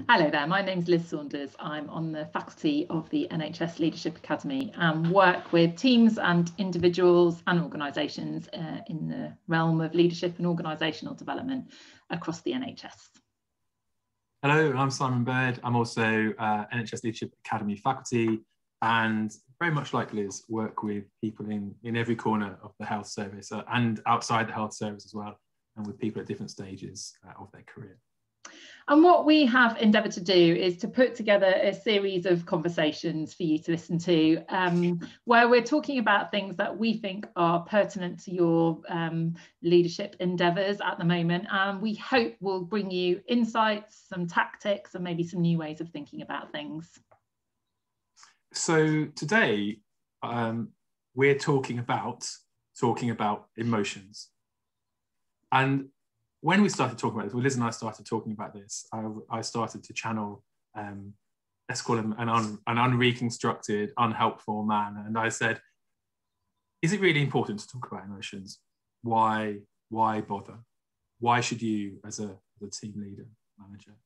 Hello there, my name's Liz Saunders. I'm on the faculty of the NHS Leadership Academy and work with teams and individuals and organisations in the realm of leadership and organisational development across the NHS. Hello, I'm Simon Bird. I'm also NHS Leadership Academy faculty and very much like Liz, work with people in every corner of the health service and outside the health service as well, and with people at different stages of their career. And what we have endeavoured to do is to put together a series of conversations for you to listen to, where we're talking about things that we think are pertinent to your leadership endeavours at the moment. And we hope will bring you insights, some tactics, and maybe some new ways of thinking about things. So today, we're talking about emotions. And when we started talking about this, well, Liz and I started talking about this, I started to channel, let's call him an unreconstructed, unhelpful man. And I said, is it really important to talk about emotions? Why bother? Why should you, as a team leader, manager,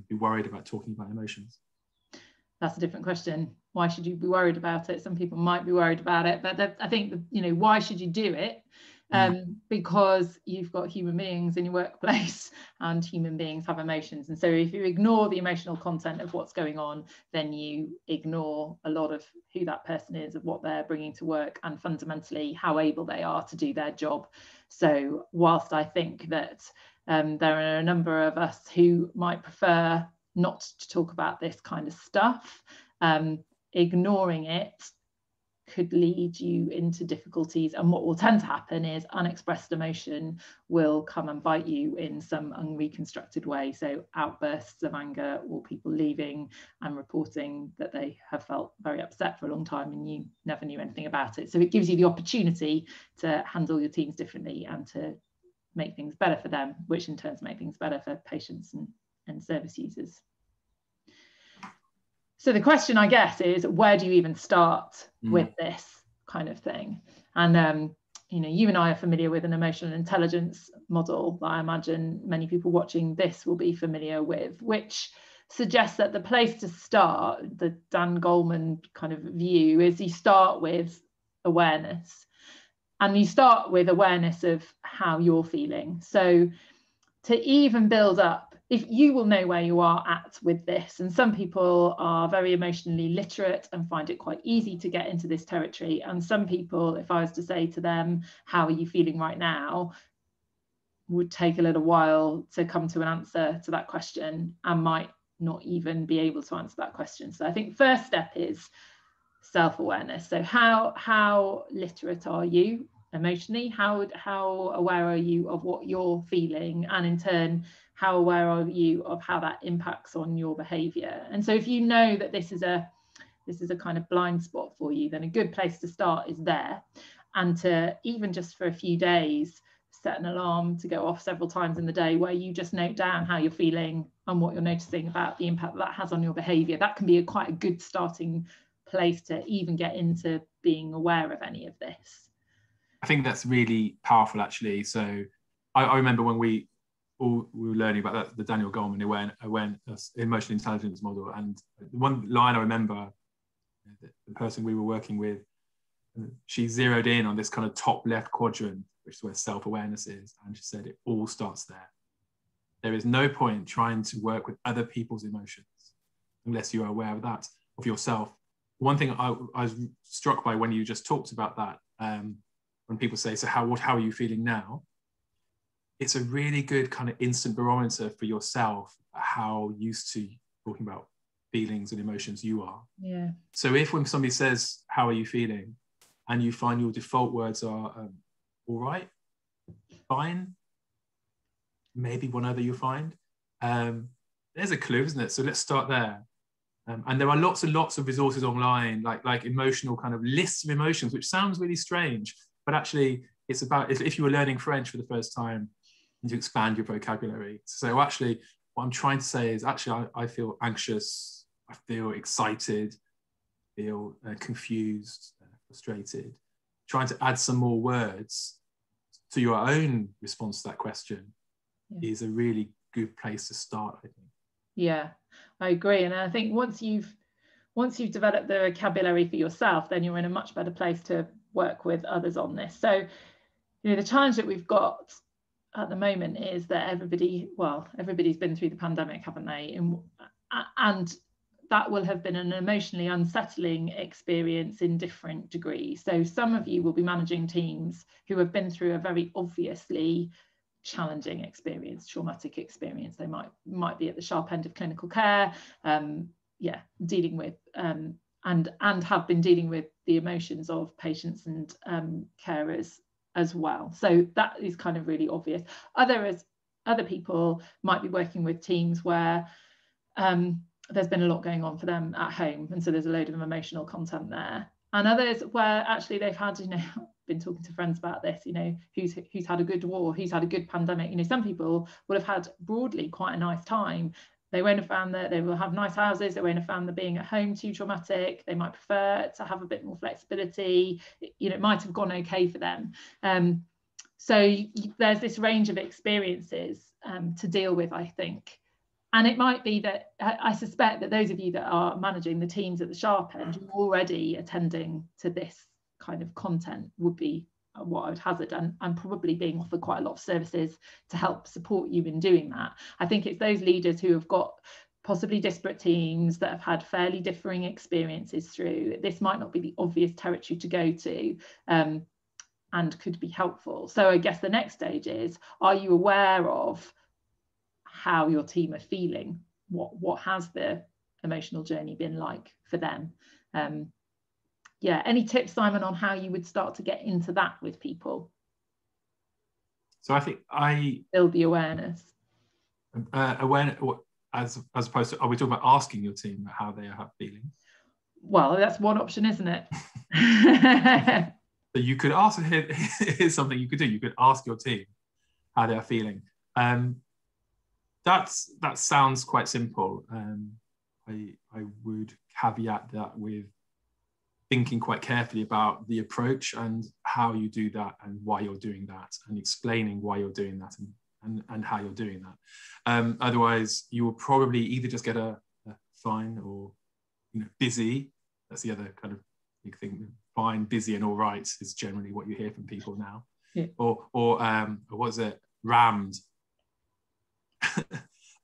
be worried about talking about emotions? That's a different question. Why should you be worried about it? Some people might be worried about it, but I think, why should you do it? Because you've got human beings in your workplace and human beings have emotions. And so if you ignore the emotional content of what's going on, then you ignore a lot of who that person is, of what they're bringing to work, and fundamentally how able they are to do their job. So whilst I think that there are a number of us who might prefer not to talk about this kind of stuff, ignoring it could lead you into difficulties, and what will tend to happen is unexpressed emotion will come and bite you in some unreconstructed way. So outbursts of anger, or people leaving and reporting that they have felt very upset for a long time and you never knew anything about it. So it gives you the opportunity to handle your teams differently and to make things better for them, which in turn make things better for patients and service users. So the question, I guess, is where do you even start with this kind of thing? And you and I are familiar with an emotional intelligence model that I imagine many people watching this will be familiar with, which suggests that the place to start, the Dan Goleman kind of view, is you start with awareness, and you start with awareness of how you're feeling. So to even build up, if you will know where you are at with this, and some people are very emotionally literate and find it quite easy to get into this territory, and some people, if I was to say to them, how are you feeling right now, would take a little while to come to an answer to that question and might not even be able to answer that question. So I think first step is self-awareness. So how literate are you emotionally? How aware are you of what you're feeling, and in turn how aware are you of how that impacts on your behavior? And so if you know that this is a kind of blind spot for you, then a good place to start is there, and to even just for a few days set an alarm to go off several times in the day where you just note down how you're feeling and what you're noticing about the impact that has on your behavior. That can be quite a good starting place to even get into being aware of any of this. I think that's really powerful, actually. So I remember when we were learning about the Daniel Goleman awareness, emotional intelligence model, and one line I remember, the person we were working with, she zeroed in on this kind of top left quadrant, which is where self-awareness is, and she said it all starts there. There is no point trying to work with other people's emotions unless you are aware of that, of yourself. One thing I was struck by when you just talked about that, when people say, so how are you feeling now? It's a really good kind of instant barometer for yourself, how used to talking about feelings and emotions you are. Yeah. So if when somebody says, how are you feeling? And you find your default words are all right, fine, maybe one other you'll find, there's a clue, isn't it? So let's start there. And there are lots and lots of resources online, like emotional kind of lists of emotions, which sounds really strange, but actually it's about, if you were learning French for the first time, and to expand your vocabulary. So actually what I'm trying to say is actually I feel anxious, I feel excited, I feel confused, frustrated. Trying to add some more words to your own response to that question is a really good place to start, I think. Yeah, I agree. And I think once you've developed the vocabulary for yourself, then you're in a much better place to work with others on this. So, the challenge that we've got at the moment is that everybody's been through the pandemic, haven't they? And that will have been an emotionally unsettling experience in different degrees. So some of you will be managing teams who have been through a very obviously challenging experience, traumatic experience. They might be at the sharp end of clinical care, dealing with and have been dealing with the emotions of patients and carers as well. So that is kind of really obvious. Other people might be working with teams where there's been a lot going on for them at home, and so there's a load of emotional content there. And others where actually they've had, been talking to friends about this, who's had a good war, who's had a good pandemic. Some people will have had broadly quite a nice time. They won't have found that they will have nice houses. They won't have found that being at home too traumatic. They might prefer to have a bit more flexibility. It might have gone okay for them. So there's this range of experiences to deal with, I think. And it might be that I suspect that those of you that are managing the teams at the sharp end, you're already attending to this kind of content, would be what I would hazard, and probably being offered quite a lot of services to help support you in doing that. I think it's those leaders who have got possibly disparate teams that have had fairly differing experiences through. This might not be the obvious territory to go to, and could be helpful. So I guess the next stage is, are you aware of how your team are feeling? What has the emotional journey been like for them? Any tips, Simon, on how you would start to get into that with people? So I think build the awareness. Awareness, as opposed to, are we talking about asking your team how they are feeling? Well, that's one option, isn't it? So you could ask. Here's something you could do. You could ask your team how they are feeling. That sounds quite simple. I would caveat that with thinking quite carefully about the approach and how you do that and why you're doing that, and explaining why you're doing that and how you're doing that. Otherwise, you will probably either just get a fine or busy. That's the other kind of big thing. Fine, busy, and all right is generally what you hear from people now. Yeah. Or what is it? Rammed.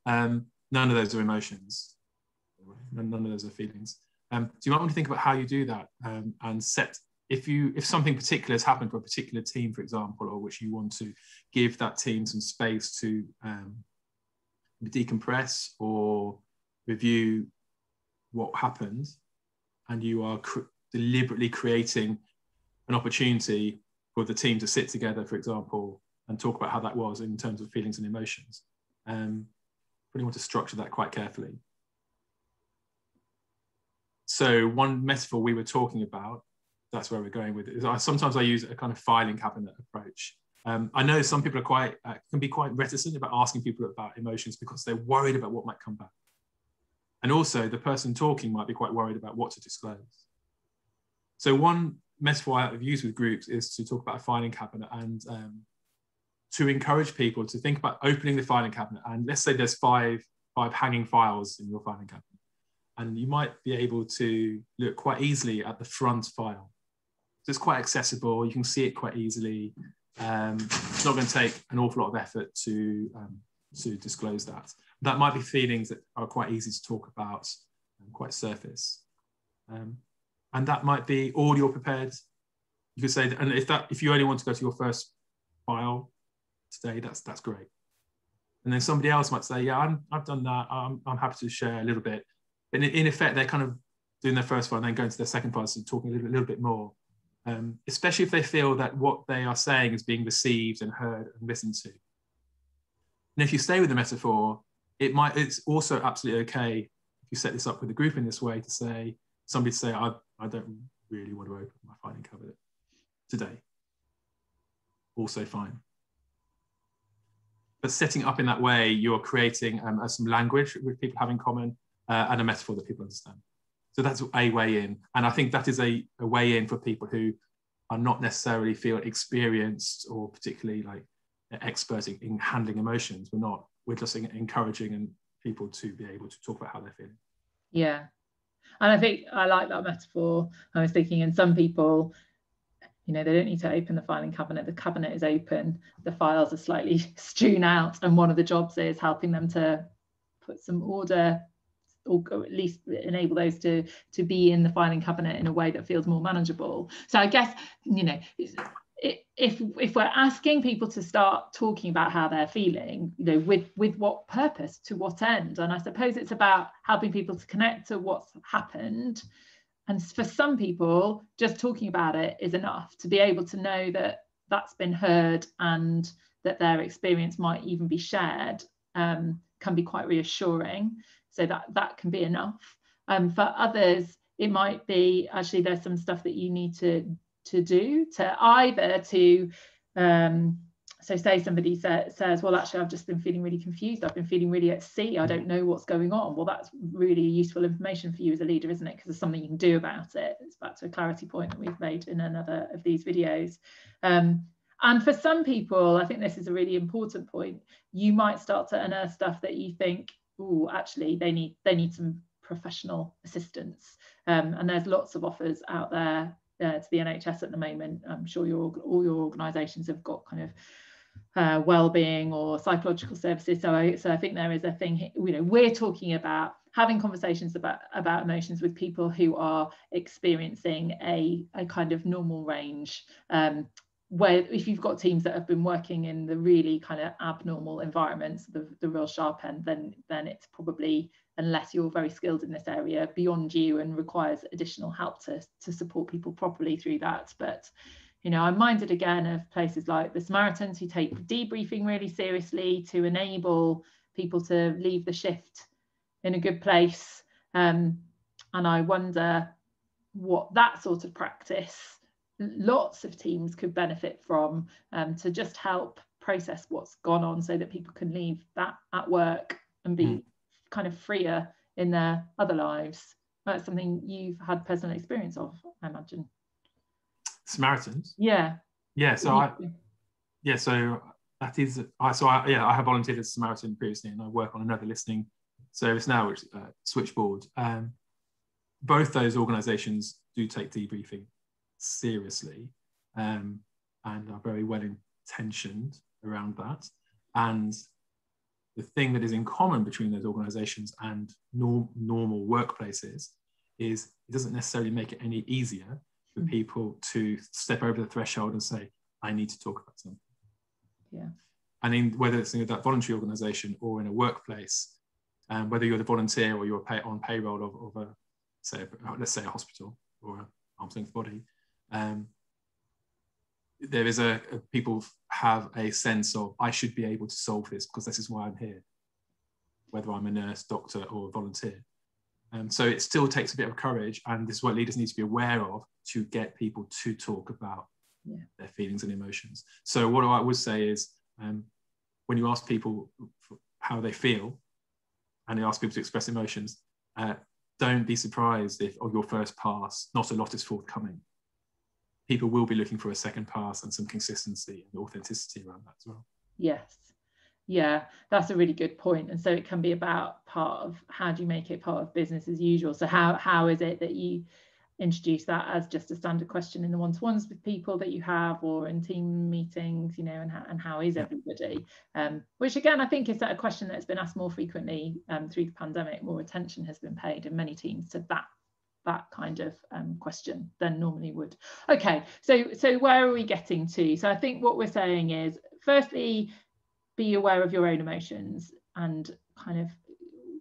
None of those are emotions. None of those are feelings. So you might want to think about how you do that, and set, if something particular has happened for a particular team, for example, or which you want to give that team some space to decompress or review what happened, and you are deliberately creating an opportunity for the team to sit together, for example, and talk about how that was in terms of feelings and emotions. Really want to structure that quite carefully. So one metaphor we were talking about, that's where we're going with it, is sometimes I use a kind of filing cabinet approach. I know some people are can be quite reticent about asking people about emotions because they're worried about what might come back. And also the person talking might be quite worried about what to disclose. So one metaphor I've used with groups is to talk about a filing cabinet, and to encourage people to think about opening the filing cabinet. And let's say there's five hanging files in your filing cabinet. And you might be able to look quite easily at the front file. So it's quite accessible. You can see it quite easily. It's not going to take an awful lot of effort to disclose that. That might be feelings that are quite easy to talk about, quite surface. And that might be all you're prepared. You could say, and if you only want to go to your first file today, that's great. And then somebody else might say, yeah, I've done that. I'm happy to share a little bit. But in effect, they're kind of doing their first file and then going to their second file, so talking a little bit more. Especially if they feel that what they are saying is being received and heard and listened to. And if you stay with the metaphor, it's also absolutely okay if you set this up with a group in this way to say, somebody say, I don't really want to open my filing cabinet today. Also fine. But setting up in that way, you're creating some language with people have in common, and a metaphor that people understand. So that's a way in. And I think that is a way in for people who are not necessarily feel experienced or particularly like expert in handling emotions. We're just encouraging and people to be able to talk about how they're feeling. Yeah. And I think I like that metaphor. I was thinking, in some people, you know, they don't need to open the filing cabinet. The cabinet is open. The files are slightly strewn out. And one of the jobs is helping them to put some order, or at least enable those to be in the filing cabinet in a way that feels more manageable. So I guess, you know, if we're asking people to start talking about how they're feeling, you know, with what purpose, to what end? And I suppose it's about helping people to connect to what's happened. And for some people, just talking about it is enough to be able to know that that's been heard, and that their experience might even be shared, can be quite reassuring. So that can be enough. For others, it might be, actually, there's some stuff that you need to do to either to so say somebody says, well, actually, I've just been feeling really confused, I've been feeling really at sea, I don't know what's going on. Well, that's really useful information for you as a leader, isn't it? Because there's something you can do about it. It's back to a clarity point that we've made in another of these videos. And for some people, I think this is a really important point, you might start to unearth stuff that you think, oh, actually, they need some professional assistance. And there's lots of offers out there to the NHS at the moment. I'm sure all your organisations have got kind of well-being or psychological services. So I think there is a thing, you know, we're talking about having conversations about emotions with people who are experiencing a kind of normal range. Where if you've got teams that have been working in the really kind of abnormal environments, the real sharp end, then it's probably, unless you're very skilled in this area, beyond you and requires additional help to support people properly through that. But, you know, I'm minded again of places like the Samaritans, who take debriefing really seriously to enable people to leave the shift in a good place. And I wonder what that sort of practice lots of teams could benefit from, to just help process what's gone on, so that people can leave that at work and be kind of freer in their other lives. That's something you've had personal experience of, I imagine. Samaritans? Yeah. So that is, I have volunteered as a Samaritan previously, and I work on another listening service now, which is Switchboard. Both those organisations do take debriefing seriously, and are very well intentioned around that. And the thing that is in common between those organisations and normal workplaces is it doesn't necessarily make it any easier for people to step over the threshold and say, I need to talk about something. Yeah. And whether it's in that voluntary organisation or in a workplace, whether you're the volunteer or you're on payroll of let's say a hospital or an arm's length body, there is people have a sense of, I should be able to solve this because this is why I'm here, whether I'm a nurse, doctor, or a volunteer. So it still takes a bit of courage, and this is what leaders need to be aware of, to get people to talk about their feelings and emotions. So what I would say is, when you ask people how they feel, and you ask people to express emotions, don't be surprised if on your first pass, not a lot is forthcoming. People will be looking for a second pass and some consistency and authenticity around that as well. Yes. Yeah, that's a really good point. And so it can be about part of, how do you make it part of business as usual? So how is it that you introduce that as just a standard question in the one-to-ones with people that you have, or in team meetings, you know, and how is everybody? Which again, I think is a question that's been asked more frequently through the pandemic. More attention has been paid in many teams to that kind of question than normally would. Okay, so where are we getting to? So I think what we're saying is, firstly, be aware of your own emotions and kind of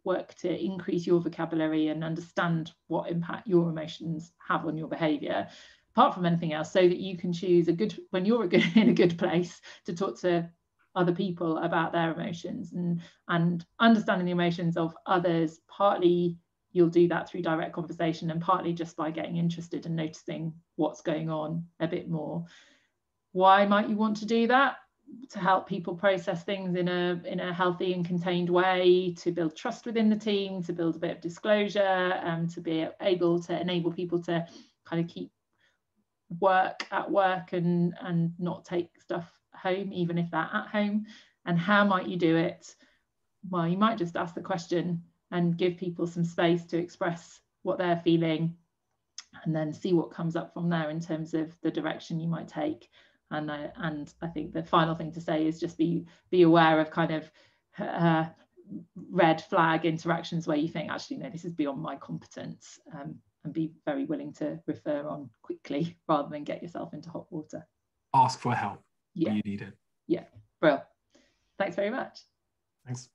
work to increase your vocabulary and understand what impact your emotions have on your behaviour, apart from anything else, so that you can choose when you're in a good place to talk to other people about their emotions, and understanding the emotions of others. Partly you'll do that through direct conversation, and partly just by getting interested and noticing what's going on a bit more. Why might you want to do that? To help people process things in a healthy and contained way, to build trust within the team, to build a bit of disclosure, to be able to enable people to kind of keep work at work and not take stuff home, even if they're at home. And how might you do it? well, you might just ask the question and give people some space to express what they're feeling, and then see what comes up from there in terms of the direction you might take. And I think the final thing to say is just be aware of kind of red flag interactions where you think, actually, no, this is beyond my competence, and be very willing to refer on quickly rather than get yourself into hot water. Ask for help when you need it. Yeah, brilliant. Thanks very much. Thanks.